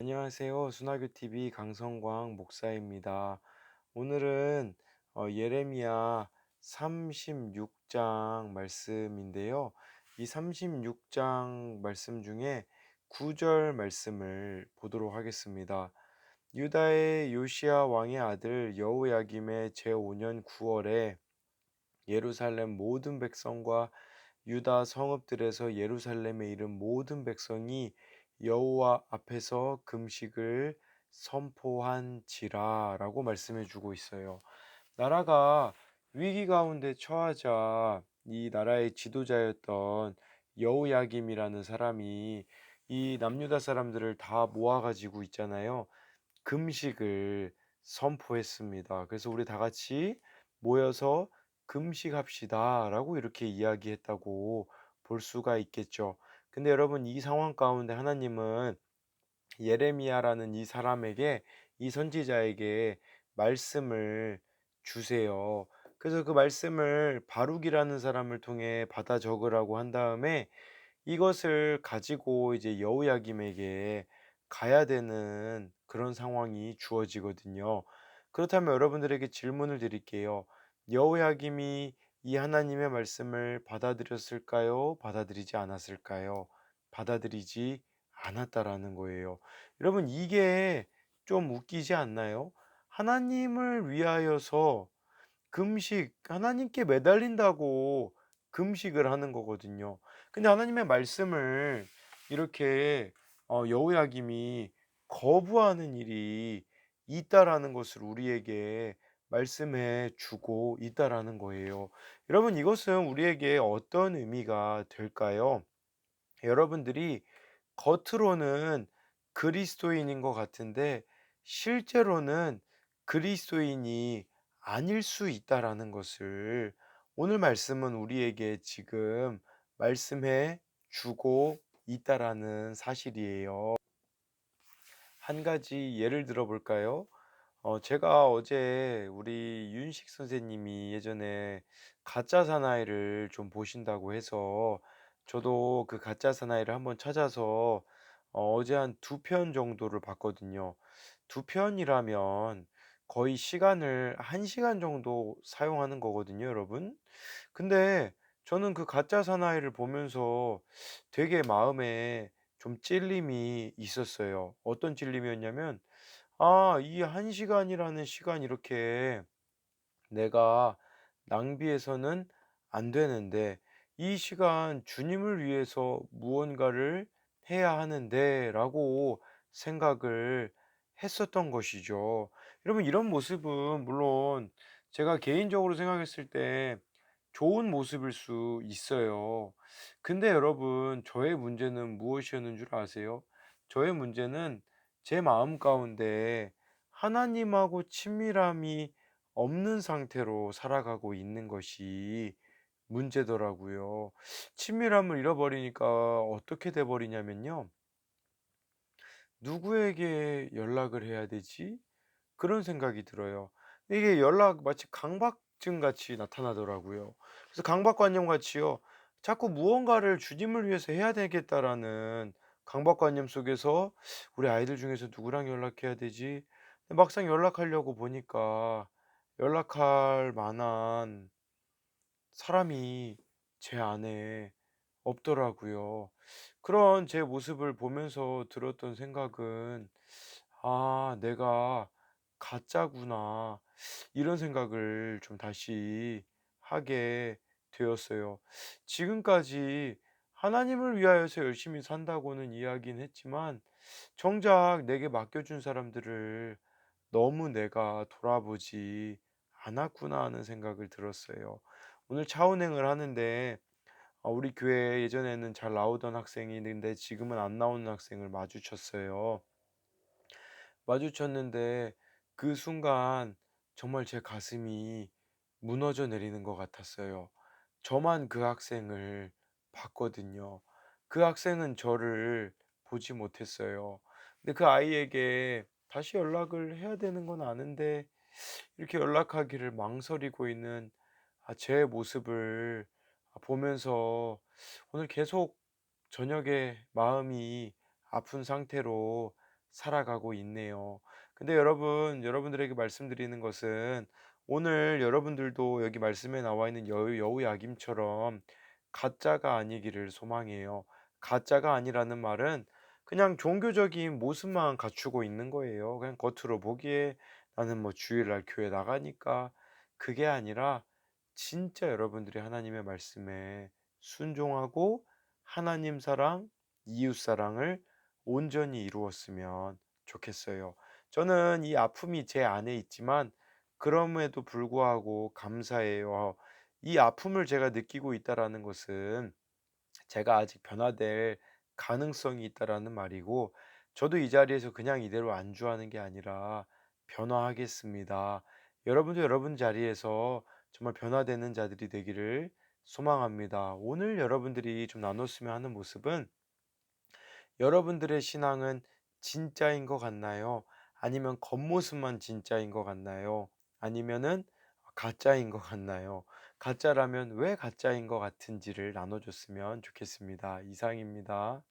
안녕하세요. 순화교 TV 강성광 목사입니다. 오늘은 예레미야 36장 말씀인데요. 이 36장 말씀 중에 9절 말씀을 보도록 하겠습니다. 유다의 요시야 왕의 아들 여호야김의 제5년 9월에 예루살렘 모든 백성과 유다 성읍들에서 예루살렘에 이른 모든 백성이 여호와 앞에서 금식을 선포한지라라고 말씀해 주고 있어요. 나라가 위기 가운데 처하자 이 나라의 지도자였던 여호야김이라는 사람이 이 남유다 사람들을 다 모아가지고 있잖아요. 금식을 선포했습니다. 그래서 우리 다 같이 모여서 금식합시다라고 이렇게 이야기했다고 볼 수가 있겠죠. 근데 여러분 이 상황 가운데 하나님은 예레미야라는 이 사람에게 이 선지자에게 말씀을 주세요. 그래서 그 말씀을 바룩이라는 사람을 통해 받아 적으라고 한 다음에 이것을 가지고 이제 여호야김에게 가야 되는 그런 상황이 주어지거든요. 그렇다면 여러분들에게 질문을 드릴게요. 여호야김이 이 하나님의 말씀을 받아들였을까요? 받아들이지 않았을까요? 받아들이지 않았다라는 거예요. 여러분 이게 좀 웃기지 않나요? 하나님을 위하여서 금식, 하나님께 매달린다고 금식을 하는 거거든요. 근데 하나님의 말씀을 이렇게 여호야김이 거부하는 일이 있다라는 것을 우리에게 말씀해 주고 있다라는 거예요. 여러분 이것은 우리에게 어떤 의미가 될까요? 여러분들이 겉으로는 그리스도인인 것 같은데 실제로는 그리스도인이 아닐 수 있다라는 것을 오늘 말씀은 우리에게 지금 말씀해 주고 있다라는 사실이에요. 한 가지 예를 들어 볼까요? 제가 어제 우리 윤식 선생님이 예전에 가짜 사나이를 좀 보신다고 해서 저도 그 가짜 사나이를 한번 찾아서 어제 한 두 편 정도를 봤거든요. 두 편이라면 거의 시간을 1시간 정도 사용하는 거거든요, 여러분. 근데 저는 그 가짜 사나이를 보면서 되게 마음에 좀 찔림이 있었어요. 어떤 찔림이었냐면 이 1시간이라는 시간 이렇게 내가 낭비해서는 안 되는데 이 시간 주님을 위해서 무언가를 해야 하는데라고 생각을 했었던 것이죠. 여러분 이런 모습은 물론 제가 개인적으로 생각했을 때 좋은 모습일 수 있어요. 근데 여러분 저의 문제는 무엇이었는 줄 아세요? 저의 문제는 제 마음 가운데 하나님하고 친밀함이 없는 상태로 살아가고 있는 것이 문제더라고요. 친밀함을 잃어버리니까 어떻게 돼 버리냐면요. '누구에게 연락을 해야 되지?' 그런 생각이 들어요. 이게 연락 마치 강박증 같이 나타나더라고요. 그래서 강박관념 같이요. 자꾸 무언가를 '주님을 위해서 해야 되겠다.'라는 강박관념 속에서 '우리 아이들 중에서 누구랑 연락해야 되지?' 막상 연락하려고 보니까 연락할 만한 사람이 제 안에 없더라고요. 그런 제 모습을 보면서 들었던 생각은 '아 내가 가짜구나.' 이런 생각을 좀 다시 하게 되었어요. 지금까지 하나님을 위하여서 열심히 산다고는 이야기는 했지만 정작 내게 맡겨준 사람들을 너무 내가 돌아보지 않았구나 하는 생각을 들었어요. 오늘 차 운행을 하는데 우리 교회에 예전에는 잘 나오던 학생이 있는데 지금은 안 나오는 학생을 마주쳤어요. 마주쳤는데 그 순간 정말 제 가슴이 무너져 내리는 것 같았어요. 저만 그 학생을 봤거든요. 그 학생은 저를 보지 못했어요. 근데 그 아이에게 다시 연락을 해야 되는 건 아는데 이렇게 연락하기를 망설이고 있는 제 모습을 보면서 오늘 계속 저녁에 마음이 아픈 상태로 살아가고 있네요. 근데 여러분들에게 말씀드리는 것은 오늘 여러분들도 여기 말씀에 나와 있는 여우야김처럼 가짜가 아니기를 소망해요. 가짜가 아니라는 말은 그냥 종교적인 모습만 갖추고 있는 거예요. 그냥 겉으로 보기에 나는 뭐 주일날 교회 나가니까 그게 아니라 진짜 여러분들이 하나님의 말씀에 순종하고 하나님 사랑, 이웃 사랑을 온전히 이루었으면 좋겠어요. 저는 이 아픔이 제 안에 있지만 그럼에도 불구하고 감사해요. 이 아픔을 제가 느끼고 있다라는 것은 제가 아직 변화될 가능성이 있다라는 말이고, 저도 이 자리에서 그냥 이대로 안주하는 게 아니라 변화하겠습니다. 여러분도 여러분 자리에서 정말 변화되는 자들이 되기를 소망합니다. 오늘 여러분들이 좀 나눴으면 하는 모습은, 여러분들의 신앙은 진짜인 것 같나요? 아니면 겉모습만 진짜인 것 같나요? 아니면은 가짜인 것 같나요? 가짜라면 왜 가짜인 것 같은지를 나눠줬으면 좋겠습니다. 이상입니다.